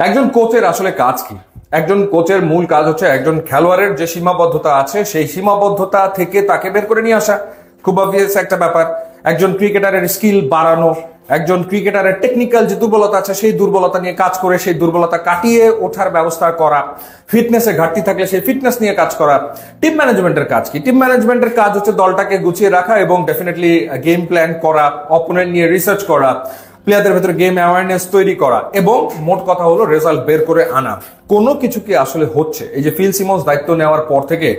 একজন কোচের আসলে কাজ কি? একজন কোচের মূল কাজ হচ্ছে একজন খেলোয়াড়ের যে সীমাবদ্ধতা আছে সেই সীমাবদ্ধতা থেকে তাকে বের করে নিয়ে আসা। খুব অবভিয়াস একটা ব্যাপার। একজন ক্রিকেটারের স্কিল বাড়ানো, একজন ক্রিকেটারের টেকনিক্যাল যে দুর্বলতা আছে সেই দুর্বলতা নিয়ে কাজ করে সেই দুর্বলতা কাটিয়ে ওঠার ব্যবস্থা করা, ফিটনেসের ঘাটতি থাকলে সেই ফিটনেস নিয়ে কাজ করা। টিম ম্যানেজমেন্টের কাজ কি? টিম ম্যানেজমেন্টের কাজ হচ্ছে দলটাকে গুছিয়ে রাখা এবং ডেফিনেটলি গেম প্ল্যান করা, অপোনেন্ট নিয়ে রিসার্চ করা, প্লেয়ারদের ভেতরে গেম অ্যাওয়ারনেস তৈরি করা এবং মোট কথা হলো রেজাল্ট বের করে আনা। কোনো কিছু কি আসলে হচ্ছে? এই যে ফিল সিমন্স দায়িত্ব নেওয়ার পর থেকে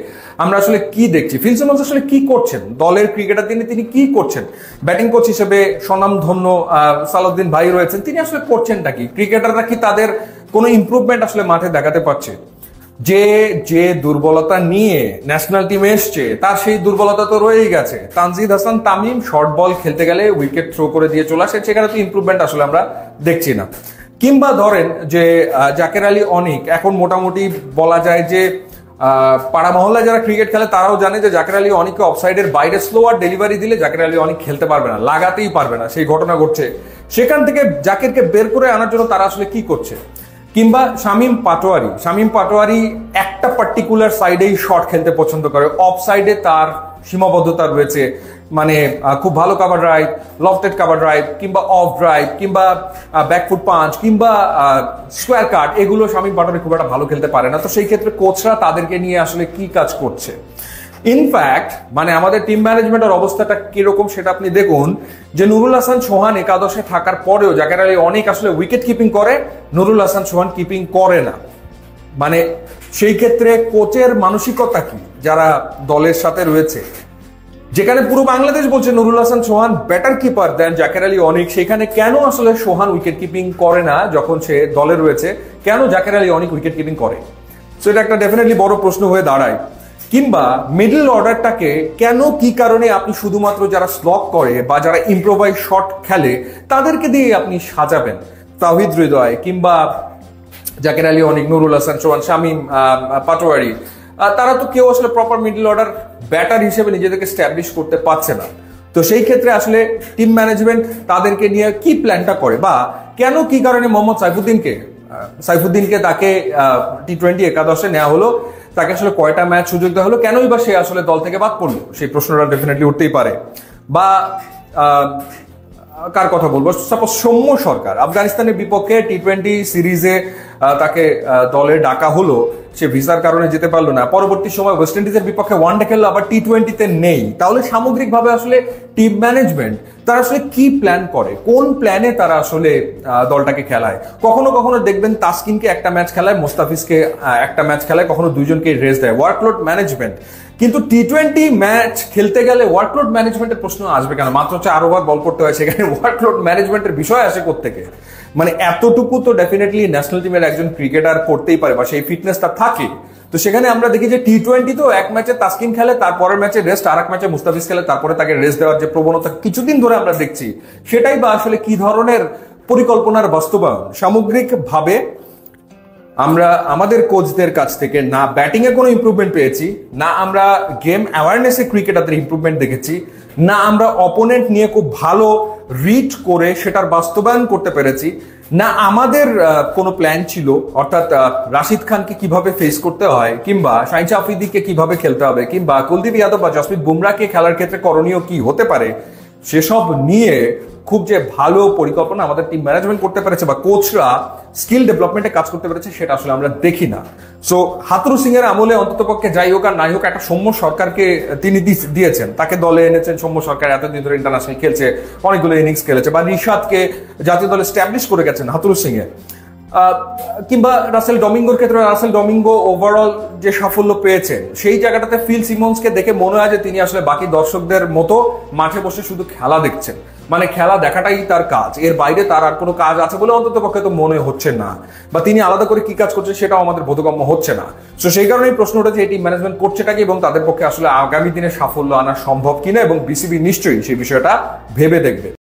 আমরা আসলে কি দেখছি? ফিল সিমন্স আসলে কি করছেন? দলের ক্রিকেটার তিনি কি করছেন? ব্যাটিং কোচ হিসেবে স্বনামধন্য সালাউদ্দিন ভাই রয়েছেন, তিনি আসলে করছেনটা কি? ক্রিকেটাররা কি তাদের কোনো ইমপ্রুভমেন্ট আসলে মাঠে দেখাতে পারছে? যে যে দুর্বলতা নিয়ে ন্যাশনাল টিমে এসছে তার সেই দুর্বলতা তো রয়েই গেছে। তানজিদ হাসান তামিম শর্ট বল খেলতে গেলে উইকেট থ্রো করে দিয়ে চলে আসে, সেখানে তো ইমপ্রুভমেন্ট আসলে আমরা দেখছি না। কিংবা ধরেন যে জাকের আলী অনিক, এখন মোটামুটি বলা যায় যে পাড়া মহল্লায় যারা ক্রিকেট খেলে তারাও জানে যে জাকের আলী অনিককে অফসাইডের বাইরে স্লোয়ার ডেলিভারি দিলে জাকের আলী অনিক খেলতে পারবে না, লাগাতেই পারবে না, সেই ঘটনা ঘটছে। সেখান থেকে জাকেরকে বের করে আনার জন্য তারা আসলে কি করছে? কিংবা শামীম পাটোয়ারি একটা পার্টিকুলার সাইডেই শট খেলতে পছন্দ করে, অফ সাইডে তার সীমাবদ্ধতা রয়েছে। মানে খুব ভালো cover drive, lofted cover drive কিংবা অফ ড্রাইভ কিংবা ব্যাকফুট পাঞ্চ কিংবা স্কোয়ার কাট, এগুলো শামীম পাটোয়ারি খুব একটা ভালো খেলতে পারে না। তো সেই ক্ষেত্রে কোচরা তাদেরকে নিয়ে আসলে কি কাজ করছে? ইনফ্যাক্ট মানে আমাদের টিম ম্যানেজমেন্টের অবস্থাটা কিরকম সেটা আপনি দেখুন যে নুরুল হাসান সোহান একাদশে থাকার পরেও জাকের আলী অনেক আসলে উইকেট কিপিং করে, নুরুল হাসান সোহান কিপিং করে না। মানে সেই ক্ষেত্রে কোচের মানসিকতা কি যারা দলের সাথে রয়েছে? যেখানে পুরো বাংলাদেশ বলছে নুরুল হাসান সোহান বেটার কিপার দেন জাকের আলী অনেক, সেখানে কেন আসলে সোহান উইকেট কিপিং করে না যখন সে দলে রয়েছে? কেন জাকের আলী অনেক উইকেট কিপিং করে? সো এটা একটা ডেফিনেটলি বড় প্রশ্ন হয়ে দাঁড়ায়। কিংবা মিডল অর্ডারটাকে কেন, কি কারণে আপনি শুধুমাত্র যারা স্লক করে বা যারা ইম্প্রোভাইজ শট খেলে তাদেরকে দিয়ে আপনি সাজাবেন? তাওহিদ হৃদয় কিংবা জাকের আলী অনিক, নুরুল হাসান সোহান, শামীম পাটোয়ারি, তারা তো কেউ আসলে প্রপার মিডল অর্ডার ব্যাটার হিসেবে নিজেদেরকে স্ট্যাবলিশ করতে পারছে না। তো সেই ক্ষেত্রে আসলে টিম ম্যানেজমেন্ট তাদেরকে নিয়ে কি প্ল্যানটা করে, বা কেন, কি কারণে মোহাম্মদ সাইফুদ্দিনকে তাকে টি-20 একাদশে নেওয়া হলো, তাকে আসলে কয়টা ম্যাচ সুযোগ দেওয়া হলো, কেনই বা সে আসলে দল থেকে বাদ পড়লো? সেই প্রশ্নটা ডেফিনেটলি উঠতেই পারে। বা কার কথা বলবো, সাপোজ সৌম্য সরকার আফগানিস্তানের বিপক্ষে টি-20 সিরিজে তাকে দলে ডাকা হলো, সে ভিসার কারণে যেতে পারলো না। পরবর্তী সময় ওয়েস্ট ইন্ডিজের বিপক্ষে ওয়ানডে খেললো, আবার টি-20-তে নেই। তাহলে সামগ্রিকভাবে আসলে টিম ম্যানেজমেন্ট তারা আসলে কি প্ল্যান করে, কোন প্ল্যানে তারা আসলে দলটাকে খেলায়? কখনো কখনো দেখবেন তাসকিনকে একটা ম্যাচ খেলায়, মোস্তাফিজকে একটা ম্যাচ খেলায়, কখনো দুইজনকে রেস্ট দেয়, ওয়ার্কলোড ম্যানেজমেন্ট। কিন্তু টি-20 ম্যাচ খেলতে গেলে ওয়ার্কলোড ম্যানেজমেন্টের প্রশ্ন আসবে কেন? মাত্র 4 ওভার বল করতে হয়, সেখানে ওয়ার্কলোড ম্যানেজমেন্টের বিষয় আসে কোত্থেকে? মানে এতটুকু তো ডেফিনেটলি ন্যাশনাল টিমের একজন ক্রিকেটার করতেই পারে বা সেই ফিটনেসটা থাকে। তো সেখানে আমরা দেখি যে টি-20 তো এক ম্যাচে তাসকিন খেলে, তারপরের ম্যাচে রেস্ট, আর এক ম্যাচে মুস্তাফিজ খেলে, তারপরে তাকে রেস্ট দেওয়ার যে প্রবণতা কিছুদিন ধরে আমরা দেখছি, সেটাই বা আসলে কি ধরনের পরিকল্পনার বাস্তবায়ন? সামগ্রিকভাবে আমরা আমাদের কোচদের কাছ থেকে না ব্যাটিং এ কোনো ইমপ্রুভমেন্ট পেয়েছি, না আমরা গেম অ্যাওয়ারনেসে ক্রিকেটারদের ইমপ্রুভমেন্ট দেখেছি, না আমরা অপোনেন্ট নিয়ে খুব ভালো রিড করে সেটার বাস্তবায়ন করতে পেরেছি, না আমাদের কোনো প্ল্যান ছিল, অর্থাৎ রাশিদ খানকে কিভাবে ফেস করতে হয়, কিংবা শাহিন আফ্রিদিকে কিভাবে খেলতে হবে, কিংবা কুলদীপ যাদব বা জসপ্রীত বুমরাহকে খেলার ক্ষেত্রে করণীয় কি হতে পারে, সেসব নিয়ে খুব যে ভালো পরিকল্পনা আমাদের টিম ম্যানেজমেন্ট করতে পেরেছে বা কোচরা স্কিল ডেভেলপমেন্টে কাজ করতে পেরেছে, সেটা আসলে আমরা দেখি না। সো হাতুরু সিং এর আমলে অন্ততপক্ষে যাই হোক আর নাই হোক, একটা সৌম্য সরকারকে তিনি দিয়েছেন, তাকে দলে এনেছেন। সৌম্য সরকার এতদিন ধরে ইন্টারন্যাশনাল খেলছে, অনেকগুলো ইনিংস খেলেছে, বা রিশাদকে জাতীয় দলে স্ট্যাবলিশ করে গেছেন হাতুরু সিং এ। কিংবা রাসেল ডমিঙ্গোর ক্ষেত্রে রাসেল ডমিঙ্গো ওভারঅল যে সাফল্য পেয়েছেন, সেই জায়গাটাতে ফিল সিমন্সকে দেখে মনে হয় যে তিনি আসলে বাকি দর্শকদের মতো মাঠে বসে শুধু খেলা দেখছেন, মানে খেলা দেখাটাই তার কাজ, এর বাইরে তার আর কোনো কাজ আছে বলে অন্তত পক্ষে তো মনে হচ্ছে না, বা তিনি আলাদা করে কি কাজ করছে সেটাও আমাদের বোধগম্য হচ্ছে না। তো সেই কারণেই প্রশ্ন উঠেছে এই টিম ম্যানেজমেন্ট করছেটা কি, এবং তাদের পক্ষে আসলে আগামী দিনে সাফল্য আনা সম্ভব কিনা, এবং বিসিবি নিশ্চয়ই সেই বিষয়টা ভেবে দেখবে।